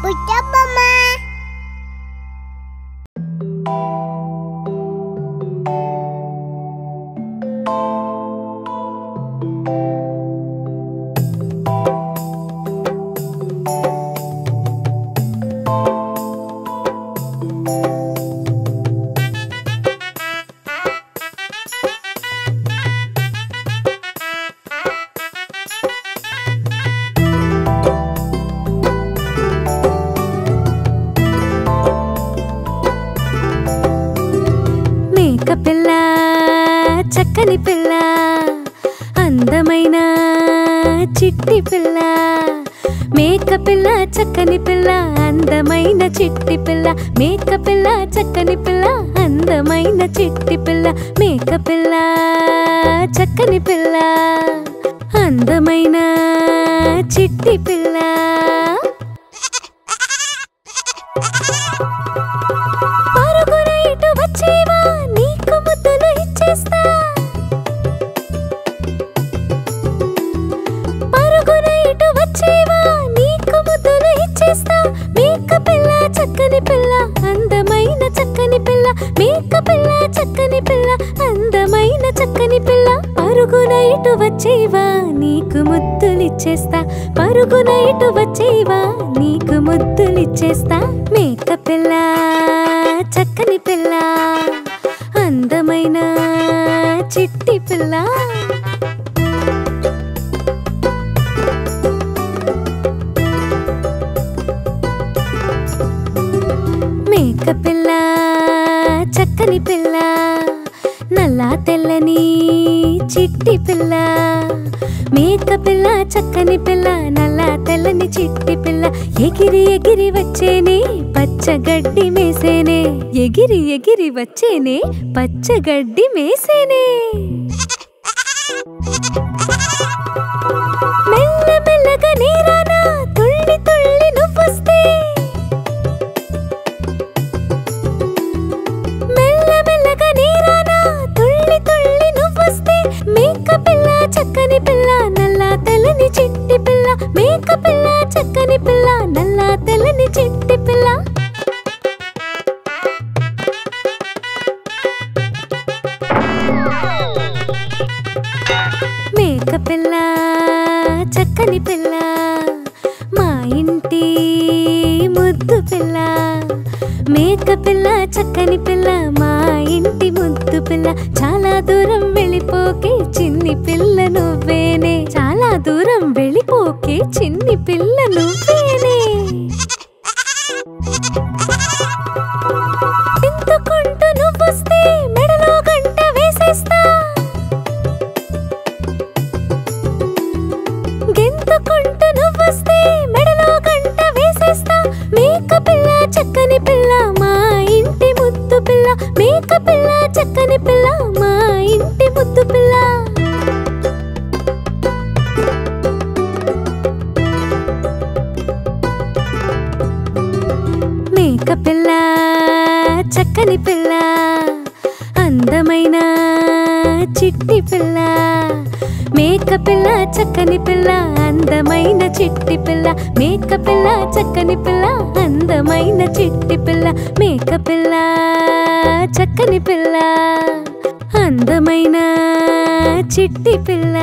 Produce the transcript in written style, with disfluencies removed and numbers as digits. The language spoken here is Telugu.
బుట్టబొమ్మ పిల్ల చక్కని పిల్ల అందమైన చిట్టి పిల్ల మేక పిల్ల చక్కని పిల్ల అందమైన చిట్టి పిల్ల మేక పిల్ల చక్కని పిల్ల అందమైన చిట్టి పిల్ల మేక పిల్ల చక్కని పిల్ల అందమైన చిట్టి పిల్ల పరుగున ఇటు వచ్చేవా నీకు ముద్దులు ఇచ్చేస్తా పరుగున ఇటు వచ్చేవా నీకు ముద్దులు ఇచ్చేస్తా మేక పిల్ల చక్కని పిల్ల అందమైన చక్కని పిల్ల మేక పిల్ల చక్కని పిల్ల అందమైన చక్కని పిల్ల పరుగున ఇటు వచ్చేవా నీకు ముద్దులు ఇచ్చేస్తా పరుగున ఇటు వచ్చేవా నీకు ముద్దులు ఇచ్చేస్తా మేక పిల్ల చక్కని పిల్ల అందమైన చిట్టి పిల్ల మేక పిల్ల చక్కని పిల్ల నల్లా తెల్లని చిట్టి పిల్ల మేక పిల్ల చక్కని పిల్ల నల్లా తెల్లని చిట్టి పిల్ల ఎగిరి ఎగిరి వచ్చేనే పచ్చగడ్డి మేసేనే ఎగిరి ఎగిరి వచ్చేనే పచ్చగడ్డి మేసేనే మెల్ల మెల్లగా నీరానా తుళ్ళి తుళ్ళి నువ్వొస్తే మెల్ల మెల్లగా నీరానా తుళ్ళి తుళ్ళి నువ్వొస్తే మేక పిల్ల చక్కని పిల్ల నల్లా తెల్లని చిట్టి పిల్ల మేక పిల్ల చక్కని పిల్ల నల్లా తెల్లని చిట్టి పిల్ల మేక పిల్ల చక్కని పిల్ల మా ఇంటి ముద్దు పిల్ల మేక పిల్ల చక్కని పిల్ల మా ఇంటి ముద్దు పిల్ల చాలా దూరం వెళ్ళిపోకే చిన్ని పిల్ల నువ్వేనే చాలా దూరం వెళ్ళిపోకే చిన్ని పిల్ల నువ్వేనే ఎందుకుంటూ నువ్వొస్తే మెడలో గంట వేసేస్తా గెంతుకుంటూ నువ్వొస్తే మెడలో గంట వేసేస్తా మేక పిల్ల చక్కని పిల్ల మా ఇంటి ముద్దు పిల్ల మేక పిల్ల చక్కని పిల్ల మా ఇంటి ముద్దు పిల్ల మేక పిల్ల చక్కని పిల్ల అందమైన చిట్టి పిల్ల మేక పిల్ల చక్కని పిల్ల అందమైన చిట్టి పిల్ల మేక పిల్ల చక్కని పిల్ల అందమైన చిట్టి పిల్ల మేక పిల్ల చక్కని పిల్ల అందమైన చిట్టి పిల్ల